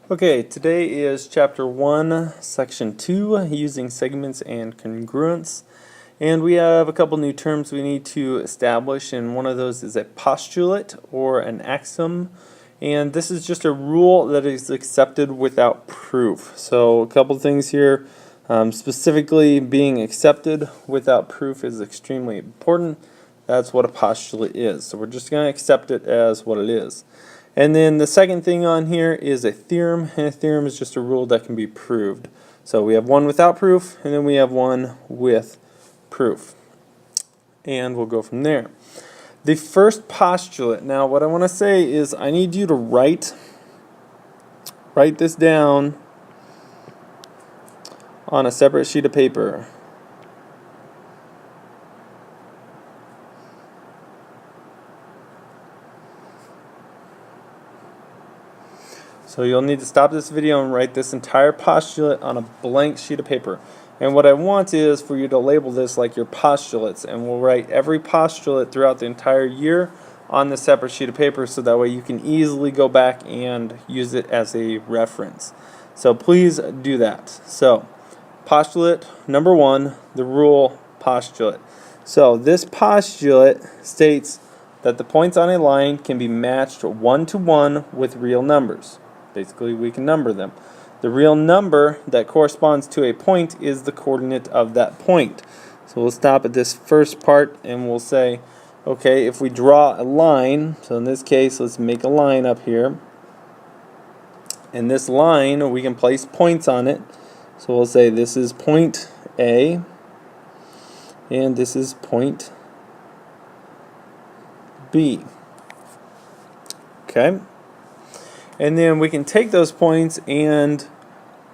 Okay, today is chapter 1, section 2, using segments and congruence. And we have a couple new terms we need to establish, and one of those is a postulate or an axiom. And this is just a rule that is accepted without proof. So a couple things here, specifically being accepted without proof is extremely important. That's what a postulate is. So we're just going to accept it as what it is. And then the second thing on here is a theorem, and a theorem is just a rule that can be proved. So we have one without proof, and then we have one with proof. And we'll go from there. The first postulate, now what I want to say is I need you to write this down on a separate sheet of paper. So you'll need to stop this video and write this entire postulate on a blank sheet of paper. And what I want is for you to label this like your postulates, and we'll write every postulate throughout the entire year on this separate sheet of paper so that way you can easily go back and use it as a reference. So please do that. So postulate number 1, the rule postulate. So this postulate states that the points on a line can be matched 1-to-1 with real numbers. Basically, we can number them. The real number that corresponds to a point is the coordinate of that point. So we'll stop at this first part and we'll say, okay, if we draw a line, so in this case, let's make a line up here. And this line, we can place points on it. So we'll say this is point A, and this is point B. Okay? And then we can take those points and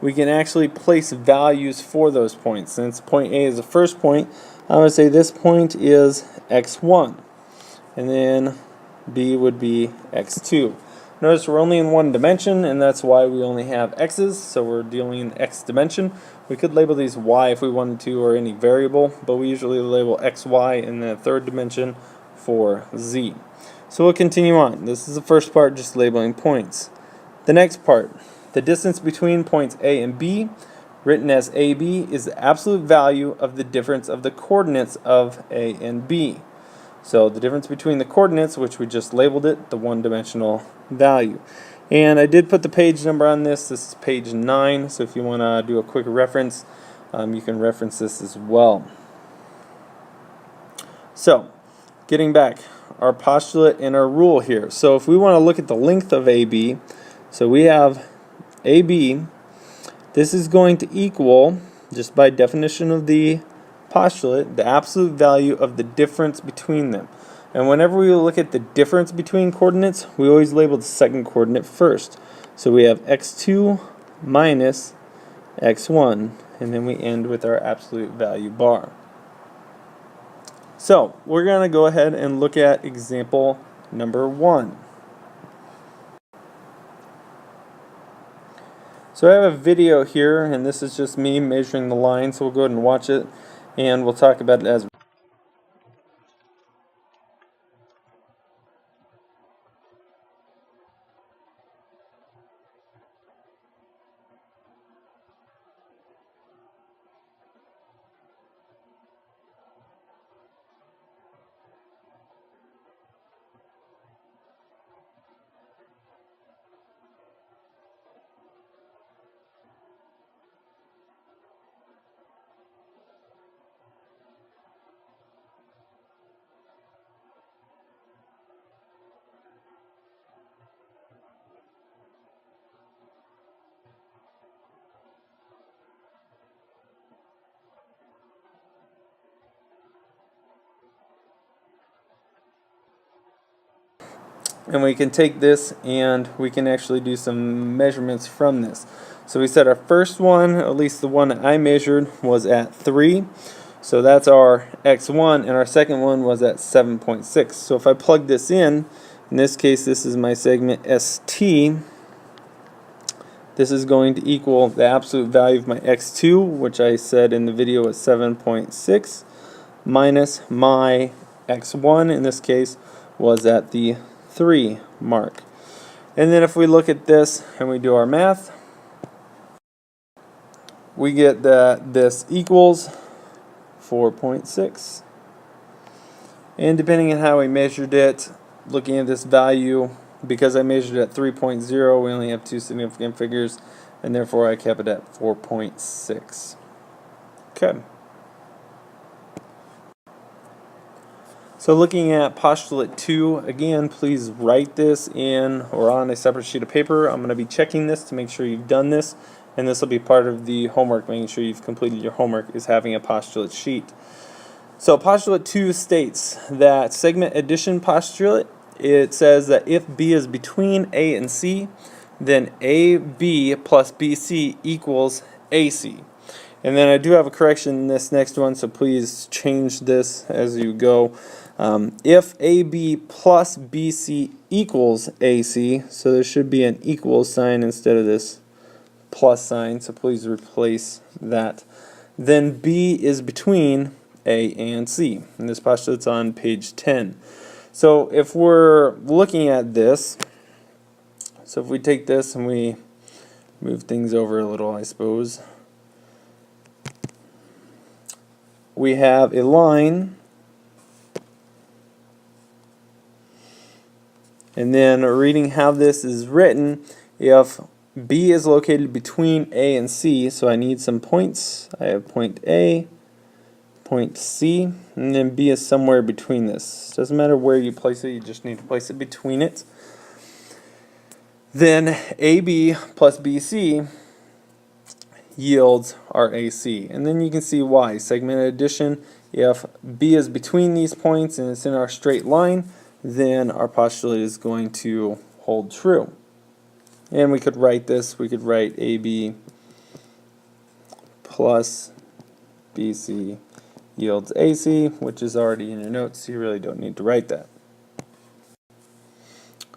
we can actually place values for those points. Since point A is the first point, I'm going to say this point is x1. And then B would be x2. Notice we're only in one dimension, and that's why we only have x's, so we're dealing in x dimension. We could label these y if we wanted to, or any variable, but we usually label xy in the third dimension for z. So we'll continue on. This is the first part, just labeling points. The next part, the distance between points A and B, written as AB, is the absolute value of the difference of the coordinates of A and B. So the difference between the coordinates, which we just labeled it, the one-dimensional value. And I did put the page number on this. This is page 9, so if you want to do a quick reference, you can reference this as well. So, getting back, our postulate and our rule here. So if we want to look at the length of AB, so we have AB, this is going to equal, just by definition of the postulate, the absolute value of the difference between them. And whenever we look at the difference between coordinates, we always label the second coordinate first. So we have x2 minus x1, and then we end with our absolute value bar. So we're going to go ahead and look at example number 1. So I have a video here, and this is just me measuring the line, so we'll go ahead and watch it, and we'll talk about it as and we can take this and we can actually do some measurements from this. So we said our first one, at least the one that I measured, was at 3. So that's our x1, and our second one was at 7.6. So if I plug this in this case this is my segment ST, this is going to equal the absolute value of my x2, which I said in the video was 7.6, minus my x1, in this case was at the 3 mark. And then if we look at this and we do our math, we get that this equals 4.6. And depending on how we measured it, looking at this value, because I measured at 3.0, we only have two significant figures, and therefore I kept it at 4.6. Okay. So looking at postulate 2, again, please write this in or on a separate sheet of paper. I'm going to be checking this to make sure you've done this, and this will be part of the homework, making sure you've completed your homework, is having a postulate sheet. So postulate 2 states that segment addition postulate, it says that if B is between A and C, then AB plus BC equals AC. And then I do have a correction in this next one, so please change this as you go. If AB plus BC equals AC, so there should be an equal sign instead of this plus sign, so please replace that. Then B is between A and C. And this postulate's on page 10. So if we're looking at this, so if we take this and we move things over a little, I suppose, we have a line, and then reading how this is written, if B is located between A and C, so I need some points. I have point A, point C, and then B is somewhere between this. Doesn't matter where you place it, you just need to place it between it. Then AB plus BC yields our AC. And then you can see why. Segmented addition, if B is between these points and it's in our straight line, then our postulate is going to hold true. And we could write this, we could write AB plus BC yields AC, which is already in your notes, so you really don't need to write that.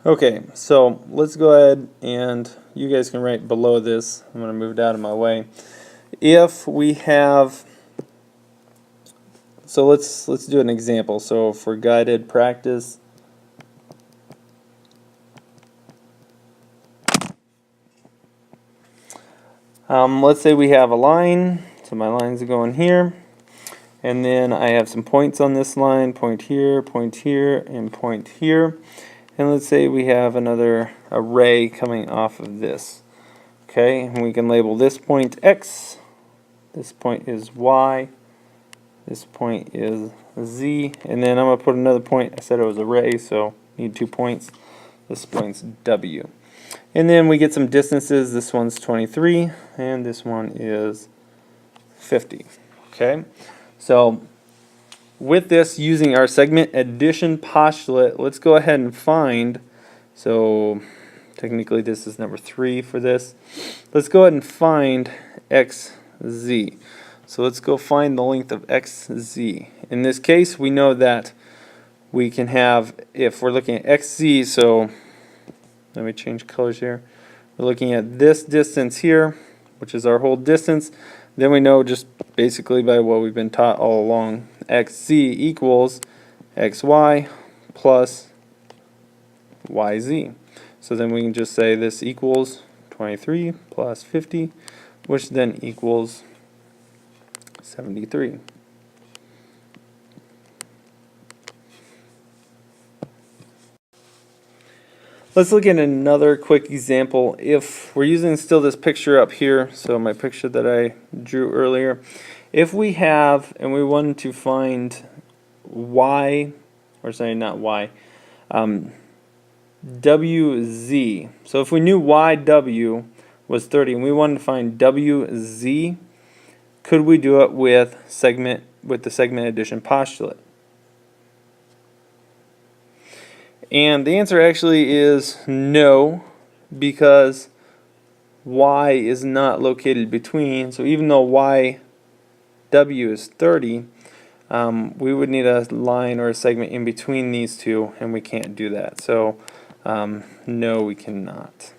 Okay, so let's go ahead and you guys can write below this. I'm going to move it out of my way. If we have, so let's do an example. So for guided practice, let's say we have a line. So my lines are going here, and then I have some points on this line, point here, and point here. And let's say we have another array coming off of this. Okay, and we can label this point X, this point is Y, this point is Z, and then I'm going to put another point. I said it was array, so need 2 points. This point's W. And then we get some distances. This one's 23, and this one is 50. Okay, so with this, using our segment addition postulate, let's go ahead and find, so technically this is number 3 for this. Let's go ahead and find XZ. So let's go find the length of XZ. In this case, we know that we can have, if we're looking at XZ, so let me change colors here. We're looking at this distance here, which is our whole distance. Then we know just basically by what we've been taught all along, XZ equals XY plus YZ. So then we can just say this equals 23 plus 50, which then equals 73. Let's look at another quick example. If we're using still this picture up here, so my picture that I drew earlier, if we have, and we wanted to find Y, or sorry, not Y, WZ. So if we knew YW was 30 and we wanted to find WZ, could we do it with the segment addition postulate? And the answer actually is no, because Y is not located between. So even though YW is 30, we would need a line or a segment in between these two, and we can't do that. So no, we cannot.